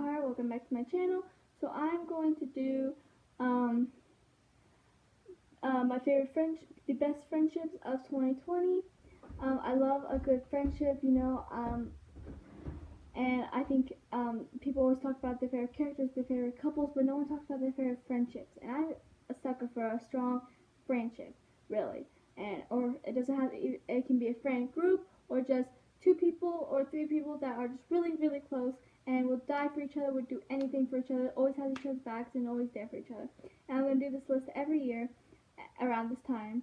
Alright, welcome back to my channel. So I'm going to do my favorite the best friendships of 2020. I love a good friendship, and I think people always talk about their favorite characters, their favorite couples, but no one talks about their favorite friendships. And I'm a sucker for a strong friendship, really. Or it doesn't have it can be a friend group or just two people or three people that are just really really close and will die for each other, would do anything for each other, always has each other's backs, and always there for each other. And I'm going to do this list every year around this time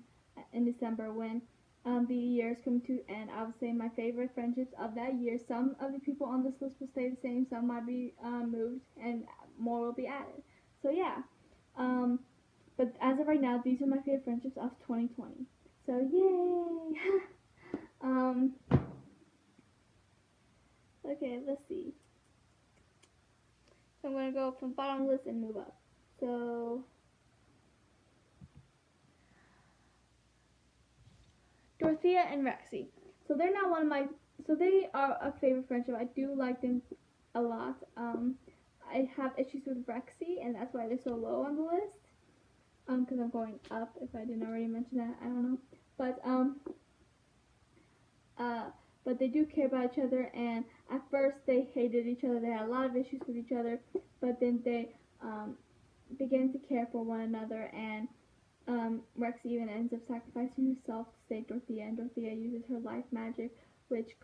in December when the year is coming to end. I would say my favorite friendships of that year. Some of the people on this list will stay the same, some might be moved, and more will be added. So yeah, but as of right now, these are my favorite friendships of 2020. So yay! Okay, let's see. So I'm going to go from bottom list and move up. So Dorothea and Rexy. So they're not one of my, so they are a favorite friendship. I do like them a lot. I have issues with Rexy, and that's why they're so low on the list. Because I'm going up, if I didn't already mention that, I don't know. But they do care about each other, and at first they hated each other. They had a lot of issues with each other, but then they began to care for one another, and Rexy even ends up sacrificing herself to save Dorothea, and Dorothea uses her life magic, which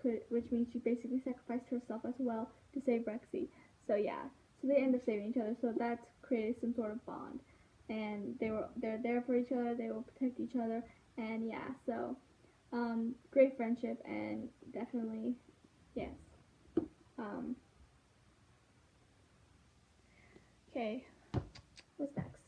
means she basically sacrificed herself as well to save Rexy. So yeah, so they end up saving each other. So that's created some sort of bond, and they're there for each other. They will protect each other, and yeah, so great friendship, and definitely yes. Okay, what's next?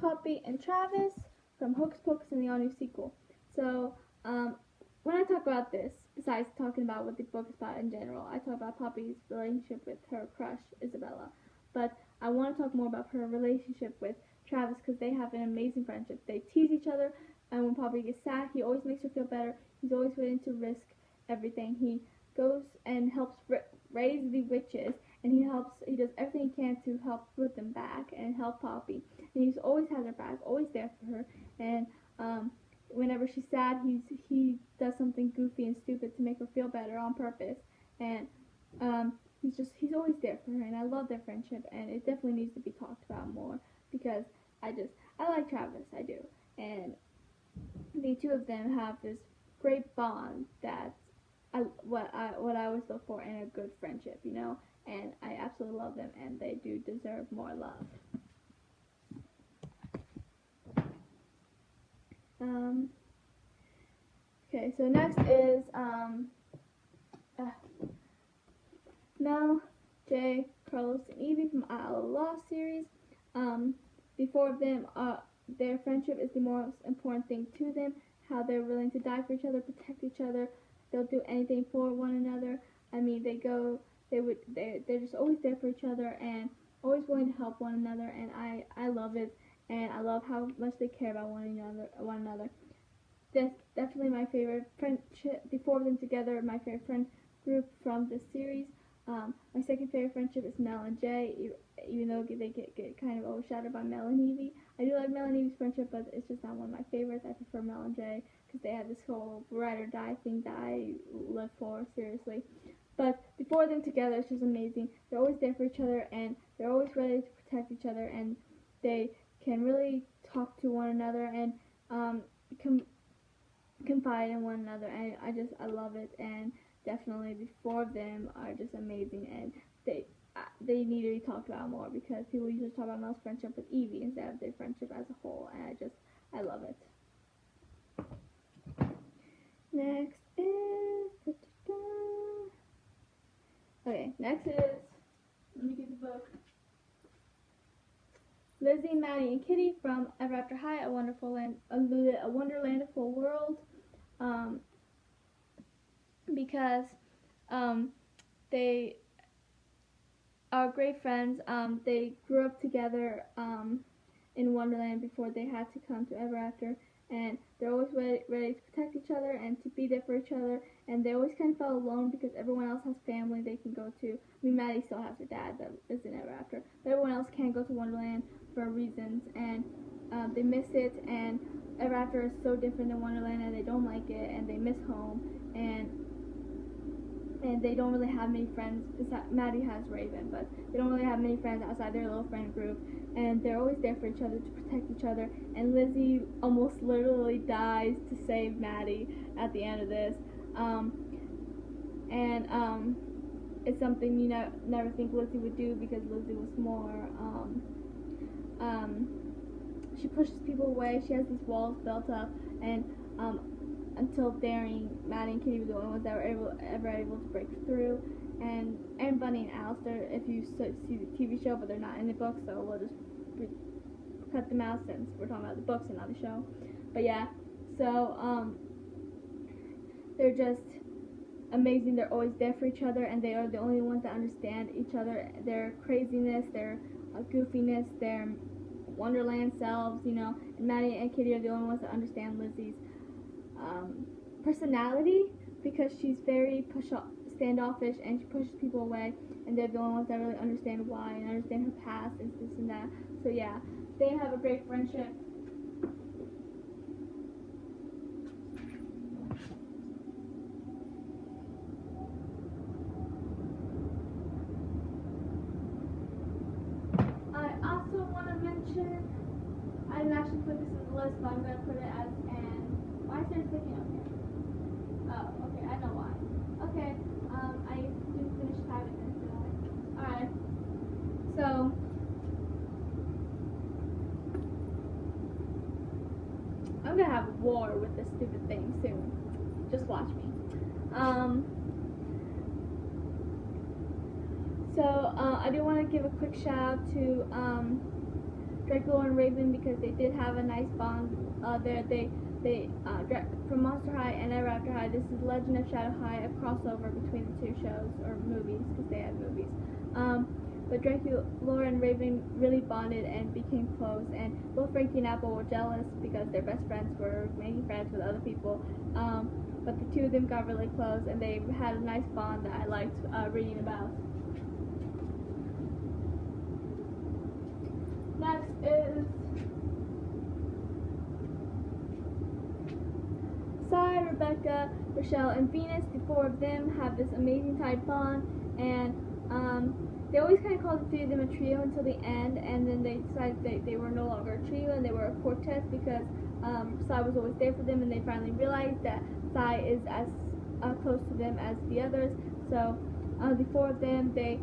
Poppy and Travis from Hocus Pocus and the all-new sequel. So, when I talk about this, besides talking about what the book is about in general, I talk about Poppy's relationship with her crush, Isabella. But I want to talk more about her relationship with Travis because they have an amazing friendship. They tease each other, and when Poppy gets sad, he always makes her feel better. He's always willing to risk everything. He goes and helps raise the witches, and he does everything he can to help put them back and help Poppy. And he's always had her back, always there for her. And whenever she's sad, he does something goofy and stupid to make her feel better on purpose. And he's always there for her. And I love their friendship, and it definitely needs to be talked about more because I like Travis, I do. And the two of them have this great bond that's what I always look for in a good friendship, and I absolutely love them, and they do deserve more love. Okay, so next is Mel, Jay, Carlos, and Evie from Isle of Lost series. The four of them, their friendship is the most important thing to them. How they're willing to die for each other, protect each other. They'll do anything for one another. I mean, they're just always there for each other and always willing to help one another. And I love it, and I love how much they care about one another. That's definitely my favorite friendship. The four of them together, my favorite friend group from this series. My second favorite friendship is Mel and Jay, even though they get kind of overshadowed by Mel and Evie. I do like Mel and Evie's friendship, but it's just not one of my favorites. I prefer Mel and Jay because they have this whole ride or die thing that I live for, seriously. But the four of them together is just amazing. They're always there for each other, and they're always ready to protect each other, and they can really talk to one another and confide in one another, and I love it. And definitely the four of them are just amazing, and they need to be talked about more because people usually talk about Mel's friendship with Evie instead of their friendship as a whole, and I love it. Next is okay. Next is, let me get the book. Lizzie, Maddie, and Kitty from Ever After High, A Wonderlandful World. Because they are great friends. They grew up together in Wonderland before they had to come to Ever After, and they're always ready to protect each other and to be there for each other. And they always kind of felt alone because everyone else has family they can go to. I mean, Maddie still has her dad that is in Ever After, but everyone else can't go to Wonderland for reasons, and they miss it. And Ever After is so different than Wonderland, and they don't like it, and they miss home, and they don't really have many friends. Maddie has Raven, but they don't really have many friends outside their little friend group, and they're always there for each other to protect each other. And Lizzie almost literally dies to save Maddie at the end of this, it's something you never think Lizzie would do, because Lizzie was more she pushes people away. She has these walls built up, and until Daring, Maddie and Kitty were the only ones that were ever able to break through. And Bunny and Alistair, if you see the TV show, but they're not in the book, so we'll just cut them out since we're talking about the books and not the show. But yeah, so they're just amazing. They're always there for each other, and they are the only ones that understand each other, their craziness, their goofiness, their Wonderland selves, and Maddie and Kitty are the only ones that understand Lizzie's personality, because she's very standoffish and she pushes people away, and they're the only ones that really understand why and understand her past and this and that. So yeah, they have a great friendship. I also want to mention, I didn't actually put this in the list, but I'm going to put it as an, why is there sticking up here? Oh, okay, I know why. Okay, I didn't finish typing this, did I? Alright, so, I'm going to have a war with this stupid thing soon. Just watch me. I do want to give a quick shout out to Draco and Raven, because they did have a nice bond there. They from Monster High and Ever After High, this is Legend of Shadow High, a crossover between the two shows, or movies, because they had movies. But Draco, Laura, and Raven really bonded and became close, and both Frankie and Apple were jealous because their best friends were making friends with other people. But the two of them got really close, and they had a nice bond that I liked reading about. Next is Sai, Rebecca, Rochelle, and Venus. The four of them have this amazing tight bond, and they always kind of called the three of them a trio until the end, and then they decided they were no longer a trio and they were a quartet, because Sai was always there for them, and they finally realized that Sai is as close to them as the others. So the four of them, they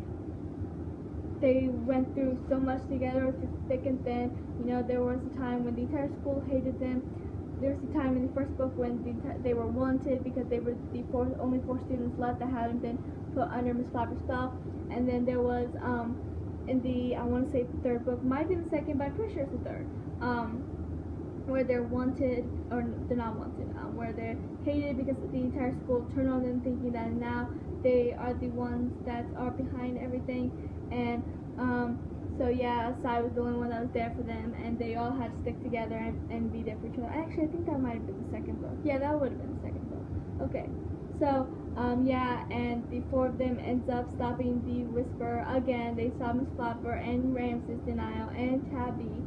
went through so much together, through thick and thin. There was a time when the entire school hated them. There was a time in the first book when they were wanted because they were the only four students left that hadn't been put under Miss Flopper's spell. And then there was in the, I want to say the third book, might have been the second, but I'm pretty sure it's the third, where they're wanted, or they're not wanted, where they're hated because the entire school turned on them, thinking that now they are the ones that are behind everything. And so yeah, Sai was the only one that was there for them, and they all had to stick together and be there for each other. Actually, I think that might have been the second book. Yeah, that would have been the second book. Okay, so yeah, and the four of them ends up stopping the Whisper again. They stop Miss Flopper and Ramses Denial and Tabby,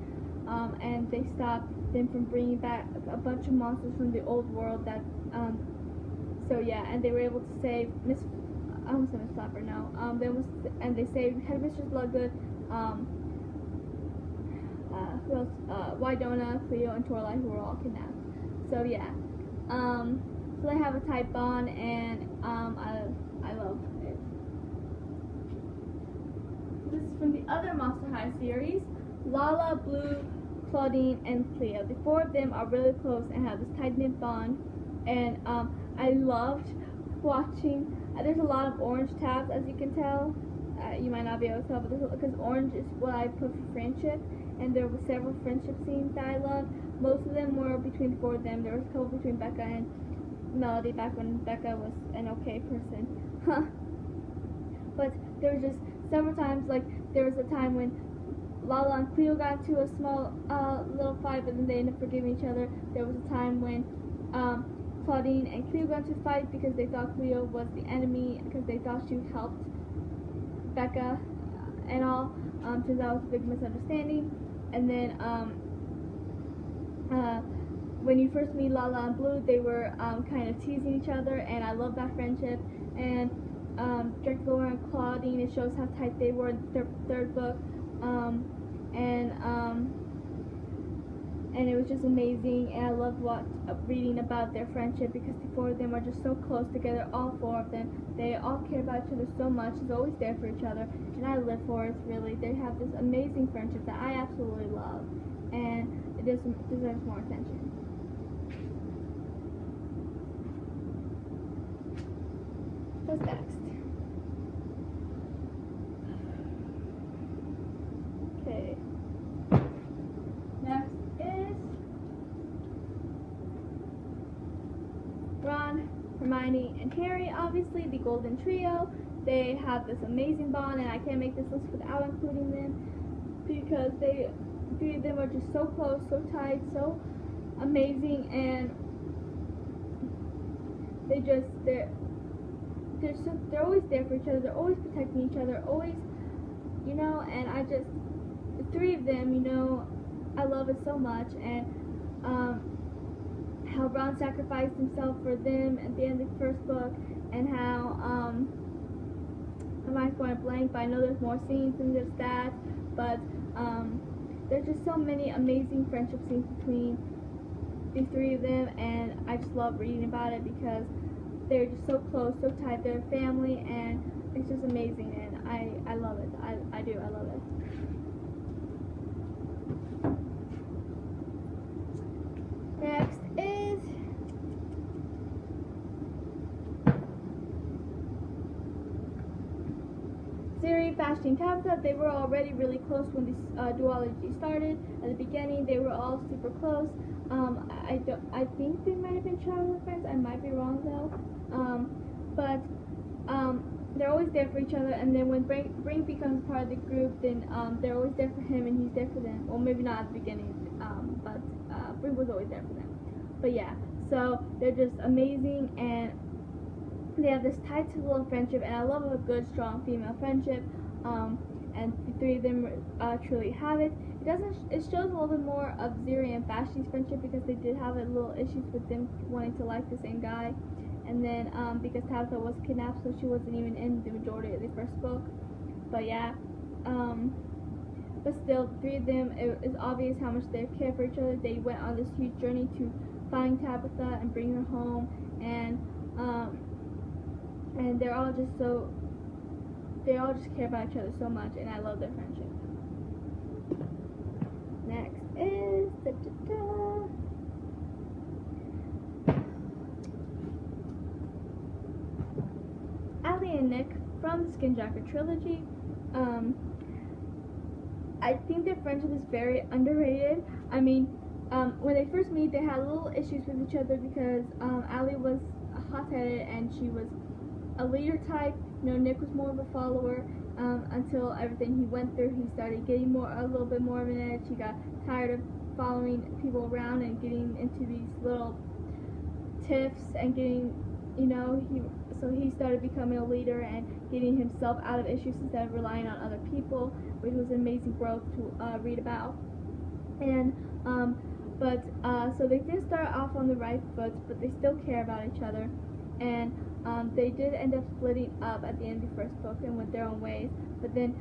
and they stop them from bringing back a bunch of monsters from the old world. That so yeah, and they were able to save Miss Flopper, no. They saved Headmistress Bloodgood, who else? Wydonna, Cleo, and Toralei, who were all kidnapped. So yeah. So they have a tight bond, and I love it. This is from the other Monster High series. Lala, Blue, Claudine, and Cleo. The four of them are really close and have this tight-knit bond. And I loved watching. There's a lot of orange tabs, as you can tell. You might not be able to tell, but because orange is what I put for friendship, and there were several friendship scenes that I loved. Most of them were between the four of them. There was a couple between Becca and Melody, back when Becca was an okay person. But there was just several times, like there was a time when Lala and Cleo got into a small little fight, but then they ended up forgiving each other. There was a time when Claudine and Cleo got into a fight because they thought Cleo was the enemy because they thought she helped Becca and all. Turns out it was a big misunderstanding. And then when you first meet Lala and Blue, they were kind of teasing each other, and I love that friendship. And Dracula and Claudine, it shows how tight they were in the third book. And it was just amazing, and I loved reading about their friendship because the four of them are just so close together, all four of them. They all care about each other so much, they're always there for each other, and I live for it, really. They have this amazing friendship that I absolutely love, and it deserves more attention. What's next? Okay. Next is Ron, Hermione, and Harry. Obviously, the Golden Trio. They have this amazing bond, and I can't make this list without including them because three of them are just so close, so tight, so amazing, and they're always there for each other. They're always protecting each other, always, and the three of them, I love it so much. And how Ron sacrificed himself for them at the end of the first book, and how my mind's going blank, but I know there's more scenes than just that. But there's just so many amazing friendship scenes between the three of them, and I just love reading about it because they're just so close, so tight. They're a family, and it's just amazing, and I love it. I do. I love it. Next is Ziri, Vashti, and Tabitha. They were already really close when this duology started. At the beginning, they were all super close. I think they might have been childhood friends. I might be wrong though. But they're always there for each other. And then when Brink becomes part of the group, then they're always there for him, and he's there for them. Well, maybe not at the beginning, but Brink was always there for them. But yeah, so they're just amazing, and they have this tight little friendship, and I love a good, strong female friendship. And the three of them truly have it. It shows a little bit more of Ziri and Vashti's friendship because they did have a little issues with them wanting to like the same guy, and then because Tabitha was kidnapped, so she wasn't even in the majority of the first book. But yeah, but still, the three of them, it is obvious how much they care for each other. They went on this huge journey to find Tabitha and bring her home, and they all just care about each other so much, and I love their friendship. Next is Allie and Nick from the Skinjacker trilogy. I think their friendship is very underrated. I mean, when they first meet, they had little issues with each other because Allie was hot-headed and she was a leader type. Nick was more of a follower. Until everything he went through, he started getting a little bit more of an edge. He got tired of following people around and getting into these little tiffs and getting, so he started becoming a leader and getting himself out of issues instead of relying on other people, which was amazing growth to read about. And so they did start off on the right foot, but they still care about each other. And they did end up splitting up at the end of the first book and went their own ways. But then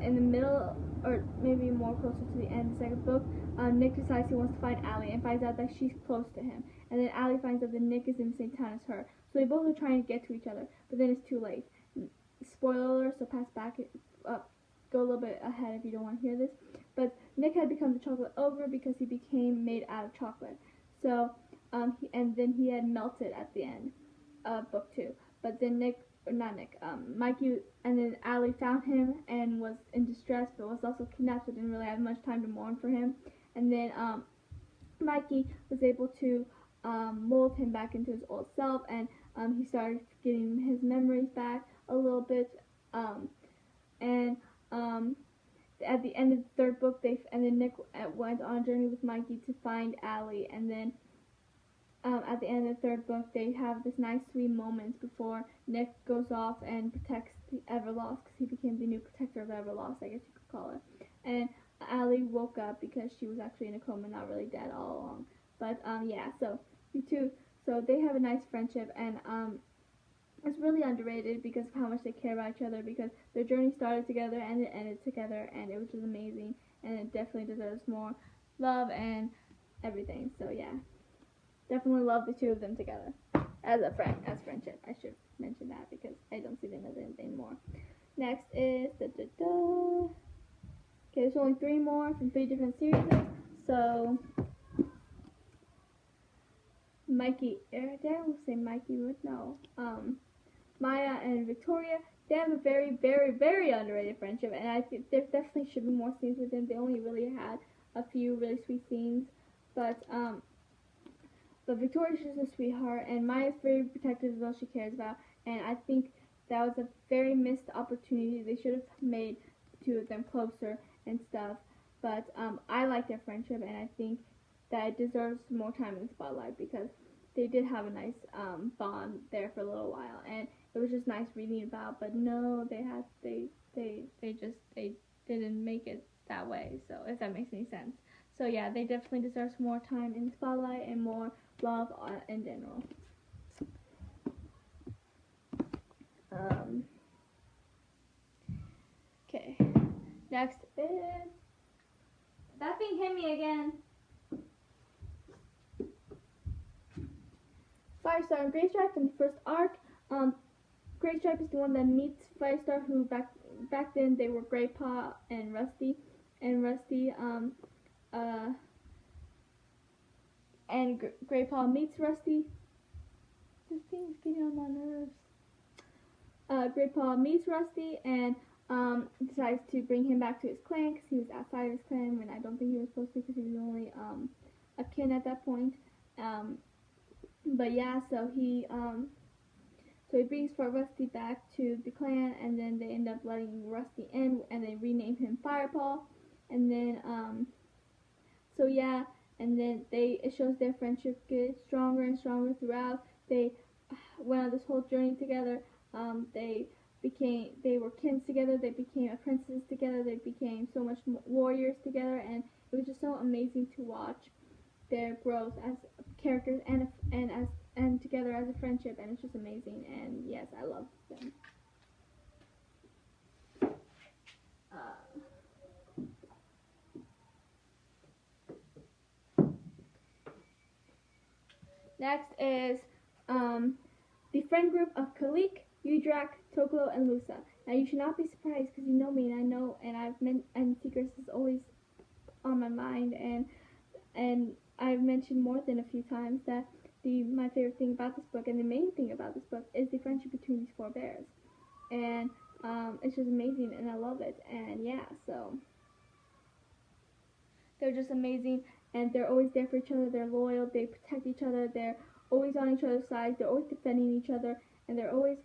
in the middle, or maybe more closer to the end of the second book, Nick decides he wants to find Allie and finds out that she's close to him. And then Allie finds out that Nick is in the same town as her. So they both are trying to get to each other, but then it's too late. Spoiler alert, so pass back, go a little bit ahead if you don't want to hear this. But Nick had become the chocolate ogre because he became made out of chocolate. So, and then he had melted at the end of book 2. But then Mikey and then Allie found him and was in distress, but was also kidnapped, so didn't really have much time to mourn for him. And then Mikey was able to mold him back into his old self, and he started getting his memories back a little bit, and at the end of the third book, and then Nick went on a journey with Mikey to find Allie, and then at the end of the third book, they have this nice sweet moment before Nick goes off and protects the Everlost, because he became the new protector of Everlost, I guess you could call it. And Allie woke up because she was actually in a coma, not really dead all along. But yeah, so the two, so they have a nice friendship, and it's really underrated because of how much they care about each other, because their journey started together and it ended together, and it was just amazing, and it definitely deserves more love and everything. So yeah, definitely love the two of them together as friendship. I should mention that because I don't see them as anything more. Next is okay, there's only 3 more from 3 different series. So Mikey, did I say Mikey would no. Maya and Victoria, they have a very, very, very underrated friendship, and I think there definitely should be more scenes with them. They only really had a few really sweet scenes, but Victoria's just a sweetheart, and Maya's very protective of all she cares about, and I think that was a very missed opportunity. They should have made the two of them closer and stuff, but I like their friendship, and I think that it deserves more time in the spotlight because they did have a nice bond there for a little while, and it was just nice reading about. But no, they didn't make it that way. So if that makes any sense. So yeah, they definitely deserve more time in the spotlight and more love in general. Okay, next is that thing hit me again. Firestar and Graystripe in the first arc. Graystripe is the one that meets Firestar, who back then they were Graypaw and Rusty, and Graypaw meets Rusty. This thing is getting on my nerves. Graypaw meets Rusty and decides to bring him back to his clan because he was outside of his clan when I don't think he was supposed to because he was only a kin at that point. But yeah, so he brings Rusty back to the clan, and then they end up letting Rusty in, and they rename him Firepaw, and then so yeah, and then it shows their friendship get stronger and stronger throughout. They went on this whole journey together. They were kins together. They became apprentices together. They became so much warriors together, and it was just so amazing to watch their growth as characters and together as a friendship, and it's just amazing. And yes, I love them. Next is the friend group of Kalik, Udrak, Toklo, and Lusa. Now you should not be surprised because you know me, and I know, and Secrets is always on my mind, and I've mentioned more than a few times that my favorite thing about this book and the main thing about this book is the friendship between these 4 bears, and it's just amazing, and I love it. And yeah, so they're just amazing, and they're always there for each other. They're loyal. They protect each other. They're always on each other's side. They're always defending each other, and they're always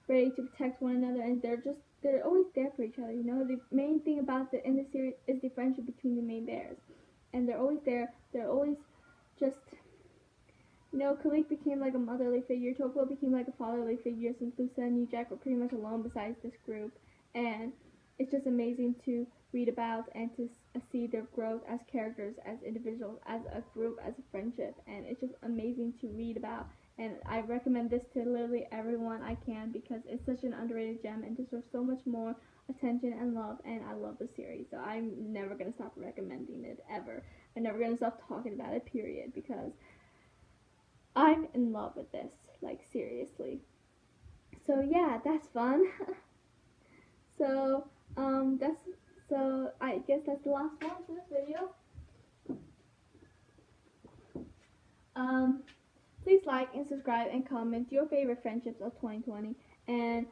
ready to protect one another. And they're always there for each other. You know, the main thing about in the series is the friendship between the main bears, and they're always there. They're always just, you know, Kalik became like a motherly figure. Toklo became like a fatherly figure since Lusa and Udrak were pretty much alone besides this group, and it's just amazing to read about and to see their growth as characters, as individuals, as a group, as a friendship, and it's just amazing to read about. And I recommend this to literally everyone I can because it's such an underrated gem and deserves so much more attention and love, and I love the series, so I'm never going to stop recommending it, ever. I'm never going to stop talking about it, period, because I'm in love with this, like, seriously. So yeah, that's fun. So I guess that's the last one for this video. Please like and subscribe and comment your favorite friendships of 2020, and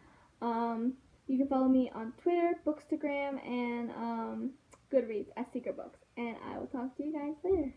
you can follow me on Twitter, Bookstagram, and Goodreads at Secret Books, and I will talk to you guys later.